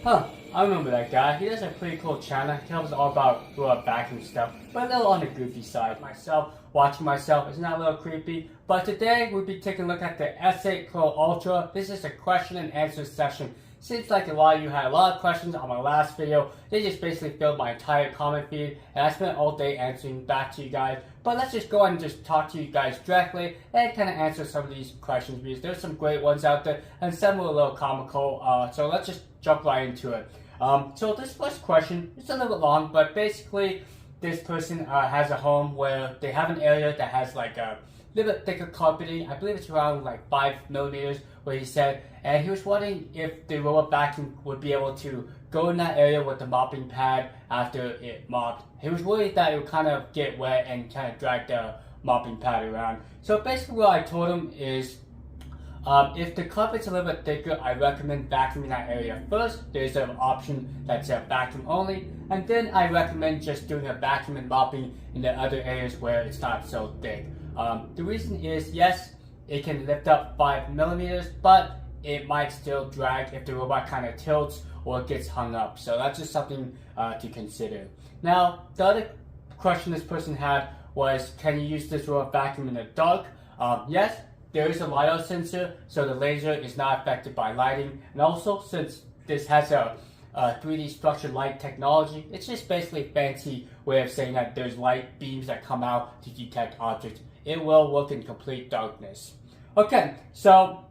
Huh, I remember that guy. He does a pretty cool channel. He tells us all about vacuum stuff, but a little on the goofy side. Myself, watching myself, isn't that a little creepy? But today, we'll be taking a look at the S8 Pro Ultra. This is a question and answer session. Seems like a lot of you had a lot of questions on my last video. They just basically filled my entire comment feed, and I spent all day answering back to you guys. But let's just go ahead and just talk to you guys directly and kind of answer some of these questions, because there's some great ones out there and some were a little comical. So let's just jump right into it. So this first question is a little bit long, but basically this person has a home where they have an area that has like a little bit thicker carpeting. I believe it's around like 5 millimeters, where he said, and he was wondering if the robot vacuum would be able to go in that area with the mopping pad after it mopped. He was worried that it would kind of get wet and kind of drag the mopping pad around. So basically what I told him is, if the carpet's a little bit thicker, I recommend vacuuming that area first. There's an option that's a vacuum only, and then I recommend just doing a vacuum and mopping in the other areas where it's not so thick. The reason is, yes, it can lift up 5 millimeters, but it might still drag if the robot kind of tilts or gets hung up. So that's just something to consider. Now, the other question this person had was, can you use this robot vacuum in the dark? Yes. There is a LiDAR sensor, so the laser is not affected by lighting. And also, since this has a 3D structured light technology, it's just basically a fancy way of saying that there's light beams that come out to detect objects. It will work in complete darkness. Okay, so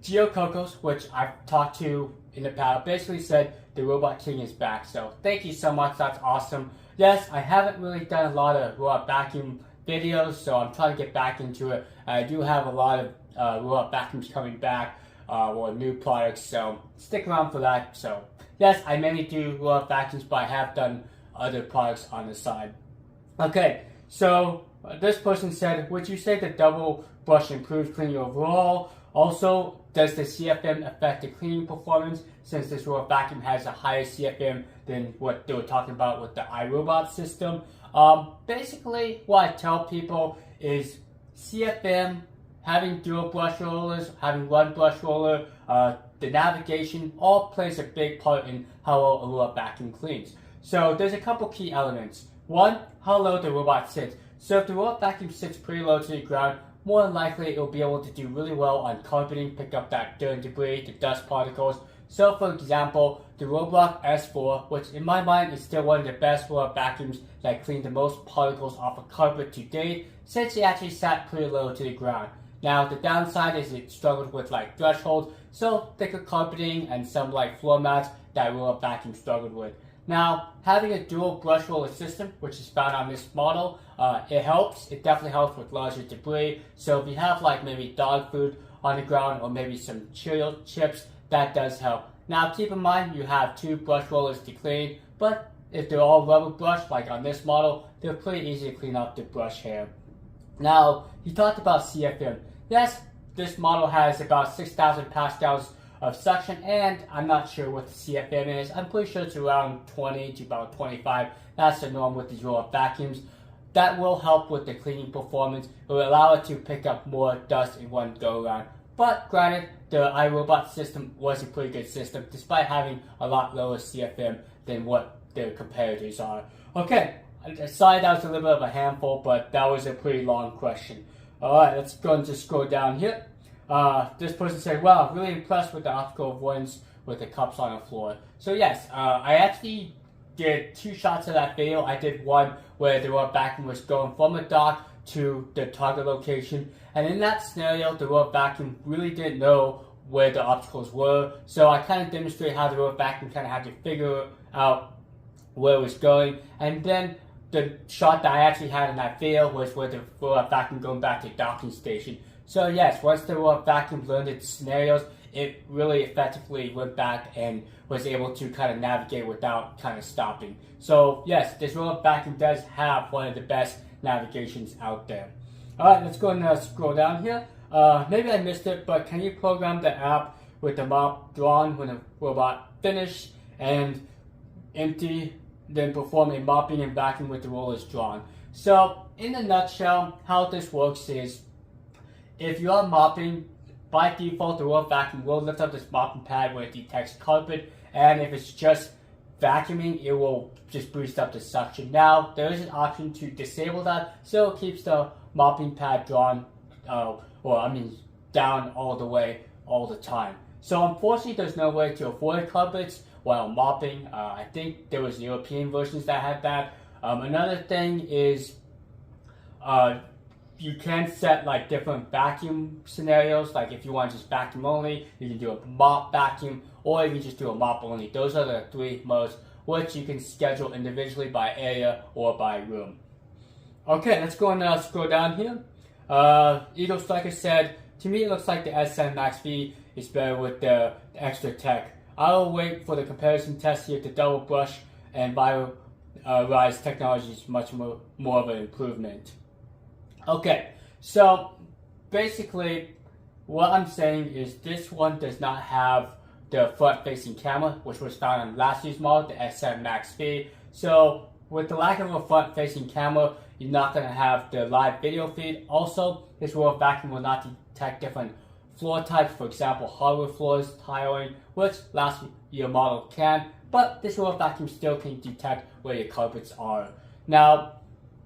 Geo Cocos, which I've talked to in the past, basically said the Robot King is back. So thank you so much, that's awesome. Yes, I haven't really done a lot of robot vacuum videos, so I'm trying to get back into it. I do have a lot of robot vacuums coming back, or new products, so stick around for that. So yes, I mainly do robot vacuums, but I have done other products on the side. Okay, so this person said, would you say the double brush improves cleaning overall? Also, does the CFM affect the cleaning performance, since this robot vacuum has a higher CFM than what they were talking about with the iRobot system? Basically, what I tell people is CFM, having dual brush rollers, having one brush roller, the navigation, all plays a big part in how well a robot vacuum cleans. So there's a couple key elements. One, how low the robot sits. So if the robot vacuum sits pretty low to the ground, more than likely it will be able to do really well on carpeting, pick up that dirt and debris, the dust particles. So for example, the Roborock S4, which in my mind is still one of the best robot vacuums that cleaned the most particles off a carpet to date, since it actually sat pretty low to the ground. Now the downside is it struggled with like thresholds, so thicker carpeting and some like floor mats that robot vacuum struggled with. Now, having a dual brush roller system, which is found on this model, it helps. It definitely helps with larger debris. So if you have like maybe dog food on the ground or maybe some Cheerio chips, that does help. Now keep in mind you have 2 brush rollers to clean, but if they're all rubber brush like on this model, they're pretty easy to clean up the brush hair. Now, you talked about CFM. Yes, this model has about 6,000 pascals of suction, and I'm not sure what the CFM is. I'm pretty sure it's around 20 to about 25. That's the norm with these robot vacuums. That will help with the cleaning performance. It will allow it to pick up more dust in one go around. But granted, the iRobot system was a pretty good system, despite having a lot lower CFM than what their competitors are. Okay, sorry that was a little bit of a handful, but that was a pretty long question. Alright, let's go and just scroll down here. This person said, wow, really impressed with the optical avoidance with the cups on the floor. So yes, I actually did 2 shots of that video. I did one where the robot vacuum was going from the dock to the target location, and in that scenario the robot vacuum really didn't know where the obstacles were, so I kind of demonstrated how the robot vacuum kind of had to figure out where it was going. And then the shot that I actually had in that video was where the robot vacuum going back to the docking station. So yes, once the robot vacuum learned its scenarios, it really effectively went back and was able to kind of navigate without kind of stopping. So yes, this robot vacuum does have one of the best navigations out there. Alright, let's go and scroll down here. Maybe I missed it, but can you program the app with the mop drawn when the robot finished and empty, then perform a mopping and vacuum with the rollers drawn? So in a nutshell, how this works is, if you are mopping, by default the robot vacuum will lift up this mopping pad where it detects carpet and if it's just vacuuming, it will just boost up the suction. Now, there is an option to disable that, so it keeps the mopping pad drawn, down all the way, all the time. So unfortunately, there's no way to avoid carpets while mopping. I think there was European versions that had that. Another thing is, you can set like different vacuum scenarios. Like if you want to just vacuum only, you can do a mop vacuum, or you can just do a mop only. Those are the 3 modes, which you can schedule individually by area or by room. Okay, let's go and scroll down here. Eagle Striker said, to me it looks like the S7 Max V is better with the extra tech. I'll wait for the comparison test here. The double brush and Rise technology is much more of an improvement. Okay, so basically what I'm saying is this one does not have the front-facing camera, which was found on last year's model, the S7 Max V. So with the lack of a front-facing camera, you're not going to have the live video feed. Also, this robot vacuum will not detect different floor types, for example, hardwood floors, tiling, which last year model can, but this robot vacuum still can detect where your carpets are. Now,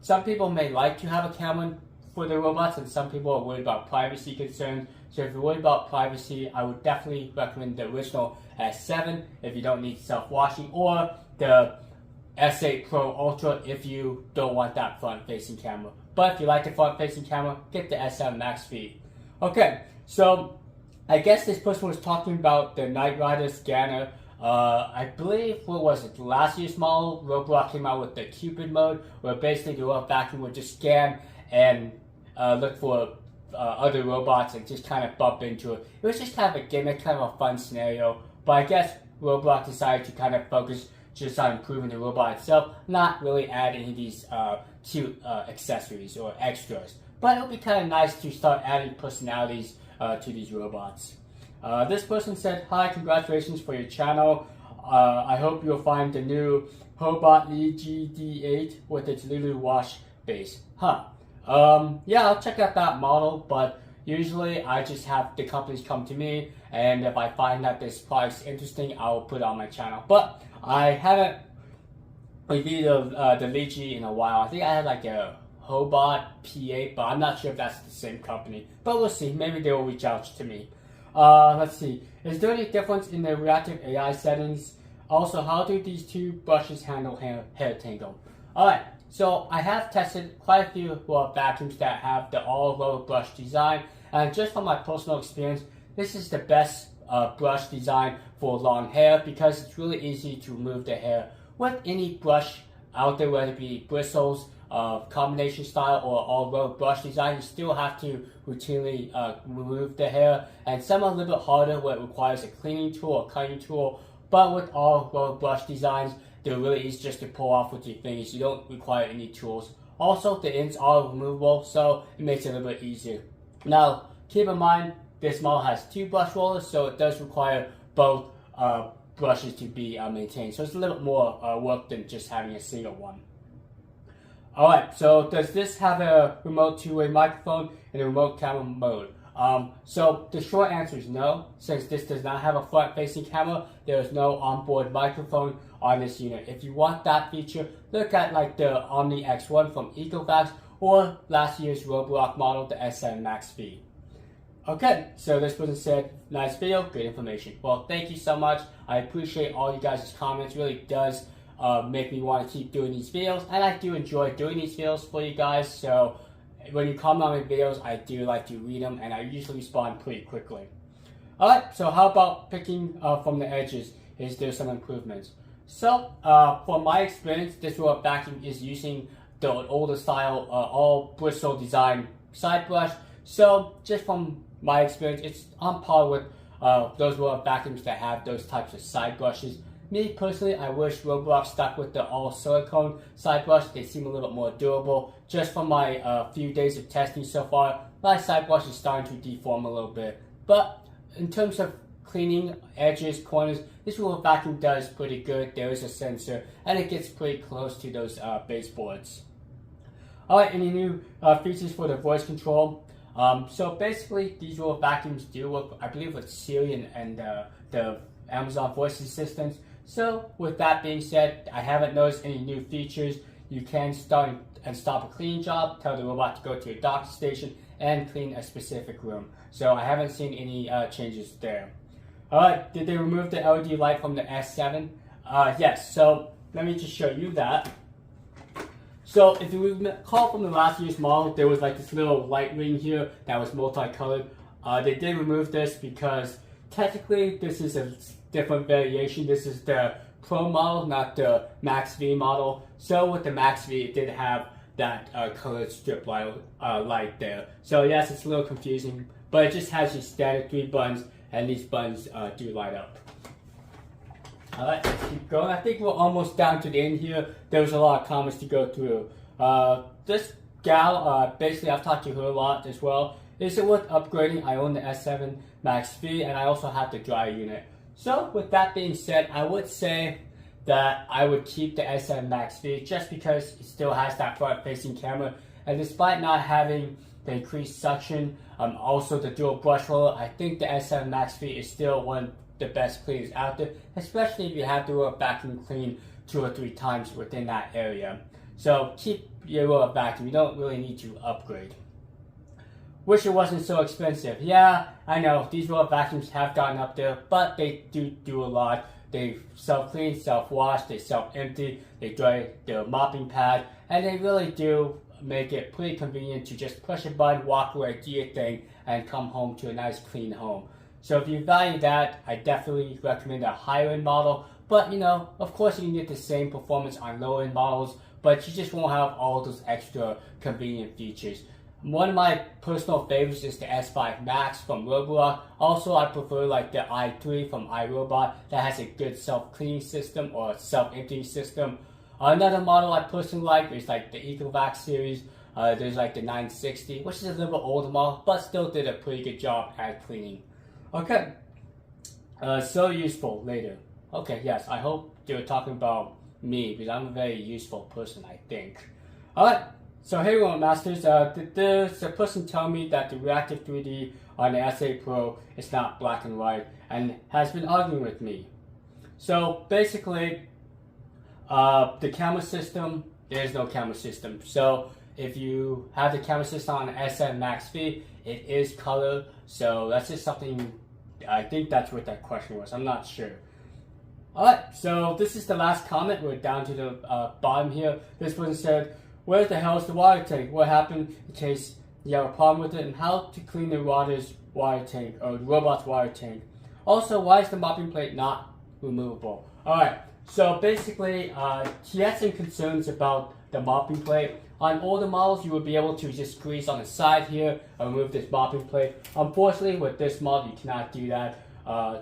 some people may like to have a camera for the robots, and some people are worried about privacy concerns. So if you're worried about privacy, I would definitely recommend the original S7 if you don't need self-washing, or the S8 Pro Ultra if you don't want that front-facing camera. But if you like the front-facing camera, get the S7 Max V. Okay, so I guess this person was talking about the Knight Rider scanner. I believe, what was it, last year's model, Roborock came out with the Cupid mode, where basically the robot vacuum would just scan and look for other robots and just kind of bump into it. It was just kind of a gimmick, kind of a fun scenario, but I guess Roborock decided to kind of focus just on improving the robot itself, not really add any of these cute accessories or extras. But it would be kind of nice to start adding personalities to these robots. This person said, hi, congratulations for your channel. I hope you'll find the new Hobot EGD8 with its Lulu wash base. Yeah, I'll check out that model, but usually I just have the companies come to me, and if I find that this product's interesting, I'll put it on my channel. But I haven't reviewed the Ligi in a while. I think I had like a Hobot P8, but I'm not sure if that's the same company. But we'll see. Maybe they will reach out to me. Let's see. Is there any difference in the reactive AI settings? Also, how do these two brushes handle hair tangle? Alright, so I have tested quite a few vacuums that have the all-lower brush design, and just from my personal experience, this is the best brush design for long hair because it's really easy to remove the hair. With any brush out there, whether it be bristles, combination style, or all-lower brush design, you still have to routinely remove the hair, and some are a little bit harder where it requires a cleaning tool or cutting tool, but with all-lower brush designs, they're really easy just to pull off with your fingers. You don't require any tools. Also, the ends are removable, so it makes it a little bit easier. Now, keep in mind, this model has 2 brush rollers, so it does require both brushes to be maintained. So it's a little bit more work than just having a single one. Alright, so does this have a remote two-way microphone and a remote camera mode? So the short answer is no. Since this does not have a front-facing camera, there is no onboard microphone on this unit. If you want that feature, look at like the Omni X1 from Ecovacs or last year's Roborock model, the S7 Max V. Okay, so this person said, nice video, good information. Well, thank you so much. I appreciate all you guys' comments. It really does make me want to keep doing these videos, and I do enjoy doing these videos for you guys. So when you comment on my videos, I do like to read them, and I usually respond pretty quickly. Alright, so how about picking from the edges? Is there some improvements? So, from my experience, this robot vacuum is using the older style, all bristle design side brush. So, just from my experience, it's on par with those robot vacuums that have those types of side brushes. Me personally, I wish Roborock stuck with the all silicone side brush. They seem a little bit more durable. Just from my few days of testing so far, my side brush is starting to deform a little bit. But in terms of cleaning edges, corners, this robot vacuum does pretty good. There is a sensor, and it gets pretty close to those baseboards. Alright, any new features for the voice control? So basically, these robot vacuums do work, I believe, with Siri and the Amazon voice assistants. So with that being said, I haven't noticed any new features. You can start and stop a cleaning job, tell the robot to go to a docking station and clean a specific room. So I haven't seen any changes there. Alright, did they remove the LED light from the S7? Yes, so let me just show you that. So if you recall from the last year's model, there was like this little light ring here that was multicolored. They did remove this because technically this is a different variation. This is the Pro model, not the Max V model. So with the Max V, it did have that colored strip light there. So yes, it's a little confusing, but it just has your standard 3 buttons, and these buttons do light up. Alright, let's keep going. I think we're almost down to the end here. There was a lot of comments to go through. This gal, basically I've talked to her a lot as well. Is it worth upgrading? I own the S7 Max V and I also have the dryer unit. So with that being said, I would say that I would keep the S7 Max V just because it still has that front facing camera, and despite not having the increased suction, also the dual brush roller, I think the S7 Max V is still one of the best cleaners out there, especially if you have to roll vacuum clean 2 or 3 times within that area. So keep your roller vacuum, you don't really need to upgrade. Wish it wasn't so expensive. Yeah, I know, these roller vacuums have gotten up there, but they do a lot. They self-clean, self-wash, they self-empty, they dry their mopping pad, and they really do make it pretty convenient to just push a button, walk away, do your thing, and come home to a nice clean home. So if you value that, I definitely recommend a higher end model. But you know, of course you can get the same performance on lower end models, but you just won't have all those extra convenient features. One of my personal favorites is the S5 Max from Roborock. Also, I prefer like the i3 from iRobot that has a good self-cleaning system or self-emptying system. Another model I personally like is like the EcoVac series. There's like the 960, which is a little bit older model, but still did a pretty good job at cleaning. Okay, so useful later. Okay, yes, I hope they were talking about me because I'm a very useful person, I think. Alright, so hey Remote Masters, did the person tell me that the reactive 3D on the S8 Pro is not black and white and has been arguing with me. So basically, the camera system, there is no camera system. So if you have the camera system on the S7 Max V, it is color. So that's just something, I think that's what that question was. I'm not sure. Alright, so this is the last comment. We're down to the bottom here. This person said, where the hell is the water tank? What happened in case you have a problem with it? And how to clean the water tank, or the robot's water tank. Also, why is the mopping plate not removable? Alright, so basically, he had some concerns about the mopping plate. On older models, you would be able to just squeeze on the side here and remove this mopping plate. Unfortunately, with this model, you cannot do that.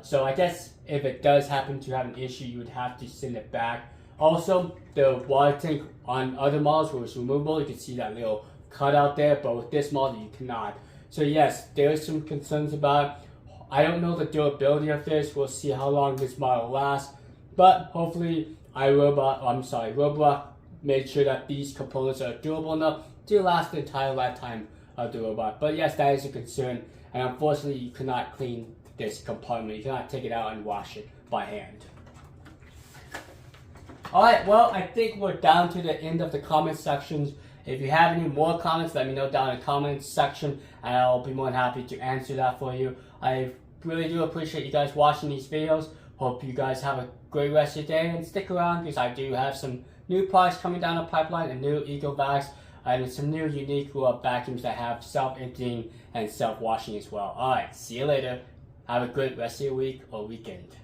So I guess if it does happen to have an issue, you would have to send it back. Also, the water tank on other models where it's removable, you can see that little cutout there, but with this model, you cannot. So yes, there is some concerns about it. I don't know the durability of this. We'll see how long this model lasts. But hopefully, Roborock made sure that these components are durable enough to last the entire lifetime of the robot. But yes, that is a concern, and unfortunately you cannot clean this compartment. You cannot take it out and wash it by hand. Alright, well, I think we're down to the end of the comment sections. If you have any more comments, let me know down in the comments section, and I'll be more than happy to answer that for you. I really do appreciate you guys watching these videos. Hope you guys have a great rest of your day, and stick around because I do have some new products coming down the pipeline, and new EcoVacs, and some new unique vacuums that have self-emptying and self-washing as well. Alright, see you later. Have a great rest of your week or weekend.